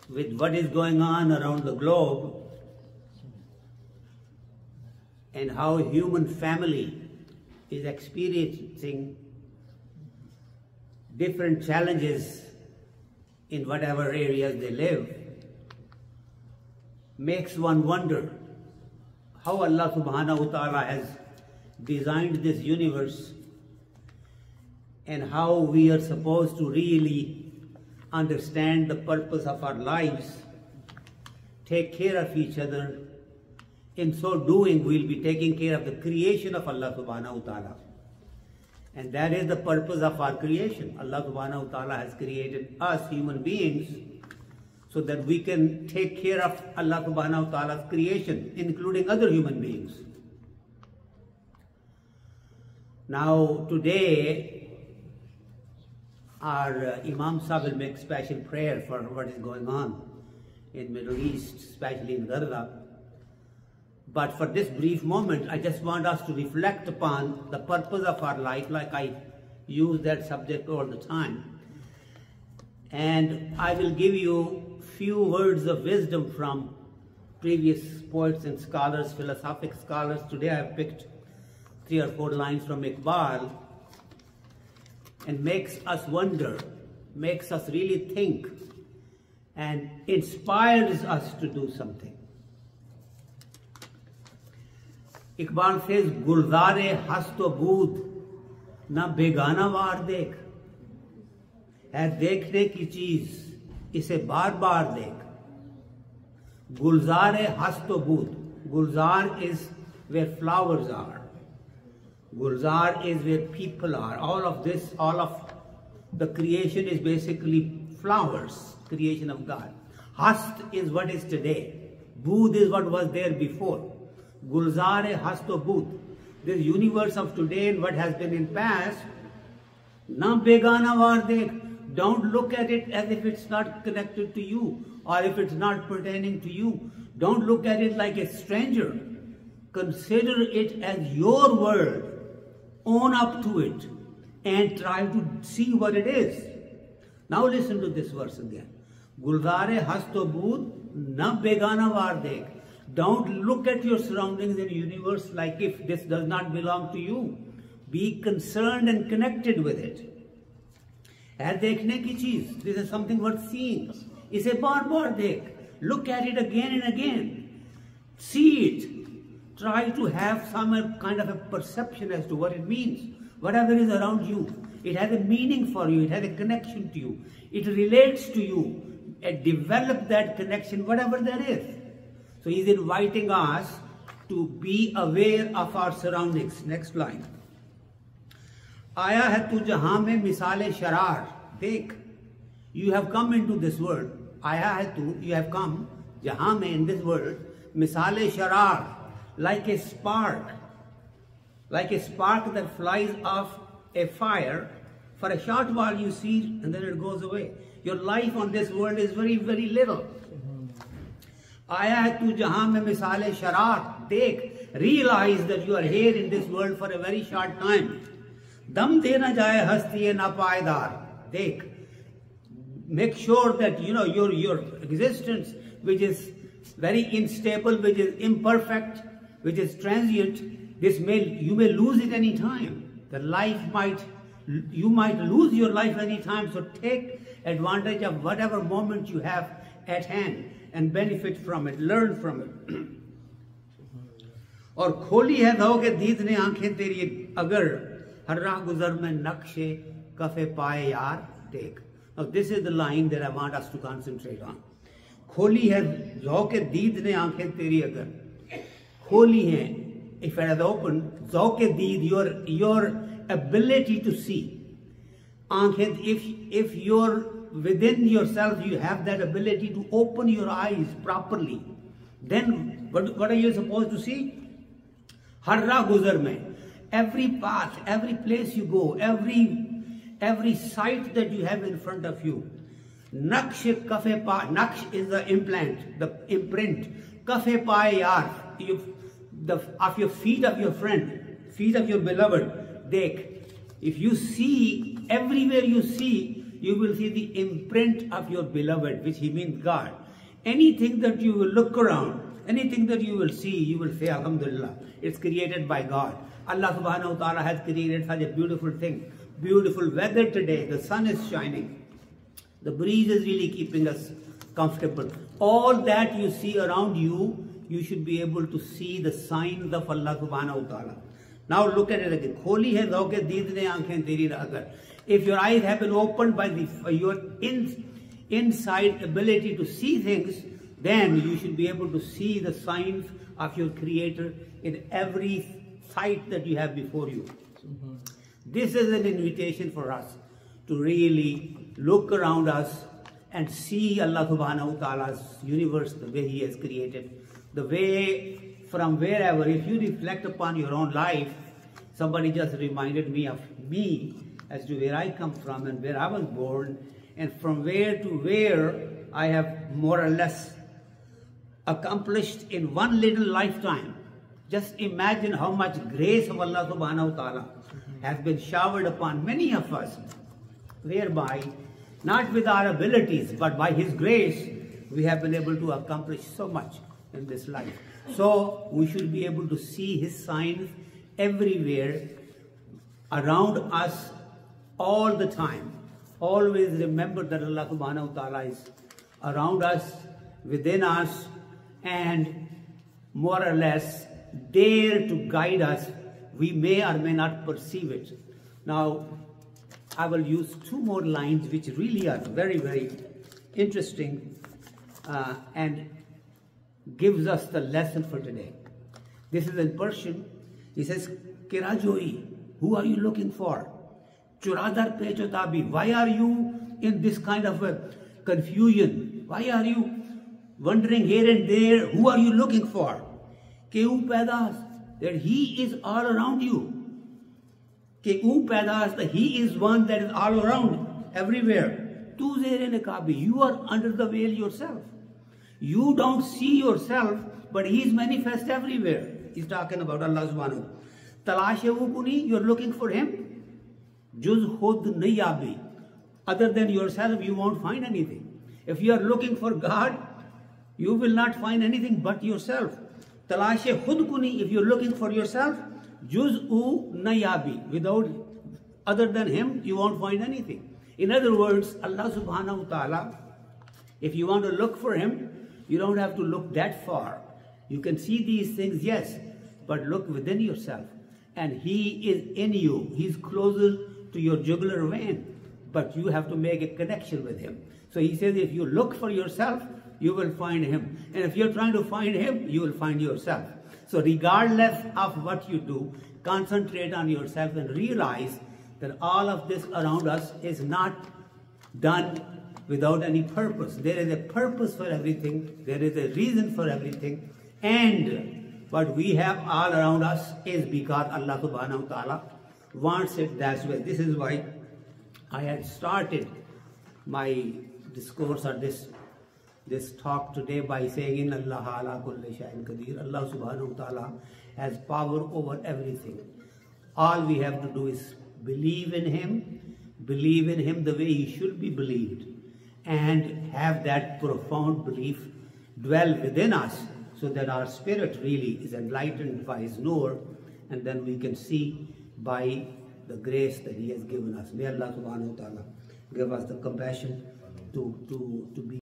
with what is going on around the globe and how human family is experiencing different challenges in whatever areas they live, makes one wonder how Allah subhanahu wa ta'ala has designed this universe and how we are supposed to really understand the purpose of our lives, take care of each other. In so doing, we'll be taking care of the creation of Allah subhanahu wa ta'ala. And that is the purpose of our creation. Allah subhanahu wa ta'ala has created us human beings so that we can take care of Allah subhanahu wa ta'ala's creation, including other human beings. Now today, our Imam Sahib will make special prayer for what is going on in Middle East, especially in Gaza. But for this brief moment, I just want us to reflect upon the purpose of our life, like I use that subject all the time. And I will give you few words of wisdom from previous poets and scholars, philosophic scholars. Today I have picked 3 or 4 lines from Iqbal, and makes us wonder, makes us really think, and inspires us to do something. Iqbal says, Gulzare hasto bood, na begana var dekh. Hai dekhne ki cheez, ise baar baar dekh. Gulzare hasto bood. Gulzar is where flowers are. Gulzar is where people are. All of this, all of the creation is basically flowers, creation of God. Hast is what is today. Bood is what was there before. Gulzare hasto bood. This universe of today and what has been in past, na begana var dekh. Don't look at it as if it's not connected to you or if it's not pertaining to you. Don't look at it like a stranger. Consider it as your world. Own up to it and try to see what it is. Now listen to this verse again. Gulzare hasto bood, na begana var dekh. Don't look at your surroundings in the universe like if this does not belong to you. Be concerned and connected with it. Hai dekhne ki cheez. This is something worth seeing. Ise baar baar dekh. Look at it again and again. See it. Try to have some kind of a perception as to what it means. Whatever is around you, it has a meaning for you. It has a connection to you. It relates to you. And develop that connection, whatever that is. So he's inviting us to be aware of our surroundings. Next line. Aya hai tu jahan mein misale sharar. Dekh. You have come into this world. Aya hai tu, you have come. Jahan mein, in this world. Misale sharar. Like a spark that flies off a fire. For a short while you see and then it goes away. Your life on this world is very, very little. Aaya hai tu jahan mein misale sharar. Dekh. Realize that you are here in this world for a very short time. Dam de na jaye hasti na paidar. Dekh. Make sure that your existence, which is very unstable, which is imperfect, which is transient, you may lose it any time. You might lose your life any time. So take advantage of whatever moment you have at hand and benefit from it, learn from it. और खोली है धो के दीद ने आंखें तेरी अगर हर राह गुजर में नक्शे कफे पाए यार देख. Now this is the line that I want us to concentrate on. खोली है धो के दीद ने आंखें तेरी अगर खोली हैं. If it is open, ज़ौक़ दीद, your ability to see. आंखें, if you're within yourself, you have that ability to open your eyes properly. Then what are you supposed to see? हर राह गुजर में, every path, every place you go, every sight that you have in front of you. Naksh kafe pa, naksh is the implant, the imprint. Kafe pae yaar, of your feet of your friend, feet of your beloved. Dekh. If you see, everywhere you see, you will see the imprint of your beloved, which he means God. Anything that you will look around, anything that you will see, you will say, Alhamdulillah, it's created by God. Allah subhanahu wa ta'ala has created such a beautiful thing. Beautiful weather today, the sun is shining. The breeze is really keeping us comfortable. All that you see around you, you should be able to see the signs of Allah subhanahu wa ta'ala. Now look at it again. Kholi hai dauke deedne aankhein teri agar. If your eyes have been opened by your inside ability to see things, then you should be able to see the signs of your Creator in every sight that you have before you. This is an invitation for us to really look around us and see Allah subhanahu wa ta'ala's universe the way He has created. The way from wherever, if you reflect upon your own life, somebody just reminded me of me as to where I come from and where I was born, and from where to where I have more or less accomplished in one little lifetime. Just imagine how much grace of Allah subhanahu wa ta'ala has been showered upon many of us, whereby, not with our abilities, but by His grace, we have been able to accomplish so much in this life. So we should be able to see His signs everywhere around us all the time. Always remember that Allah subhanahu wa ta'ala is around us, within us, and more or less there to guide us. We may or may not perceive it. Now, I will use two more lines which really are very, very interesting and gives us the lesson for today. This is in Persian. He says, Kirajoi, who are you looking for? Churadar pechotabi, why are you in this kind of a confusion? Why are you wandering here and there? Who are you looking for? Keu pedas, that He is all around you. Keu pedas, that He is one that is all around, everywhere. Tu zere nekabi, you are under the veil yourself. You don't see yourself, but He is manifest everywhere. He's talking about Allah subhanahu. Talashe ukuni, you're looking for Him. Juz khud nahi abi. Other than yourself, you won't find anything. If you are looking for God, you will not find anything but yourself. Talashe khud kuni, if you're looking for yourself, juz'u nahi abi. Without other than Him, you won't find anything. In other words, Allah subhanahu wa ta'ala, if you want to look for Him, you don't have to look that far. You can see these things, yes, but look within yourself. And He is in you. He's closer to your jugular vein, but you have to make a connection with Him. So He says, if you look for yourself, you will find Him. And if you're trying to find Him, you will find yourself. So regardless of what you do, concentrate on yourself and realize that all of this around us is not done without any purpose. There is a purpose for everything. There is a reason for everything. And what we have all around us is because Allah subhanahu wa ta'ala wants it that way. This is why I had started my discourse or this talk today by saying, in Allah ala kulli shay'in qadir. Allah subhanahu wa ta'ala has power over everything. All we have to do is believe in Him the way He should be believed, and have that profound belief dwell within us, so that our spirit really is enlightened by His nur, and then we can see by the grace that He has given us. May Allah subhanahu wa ta'ala give us the compassion to be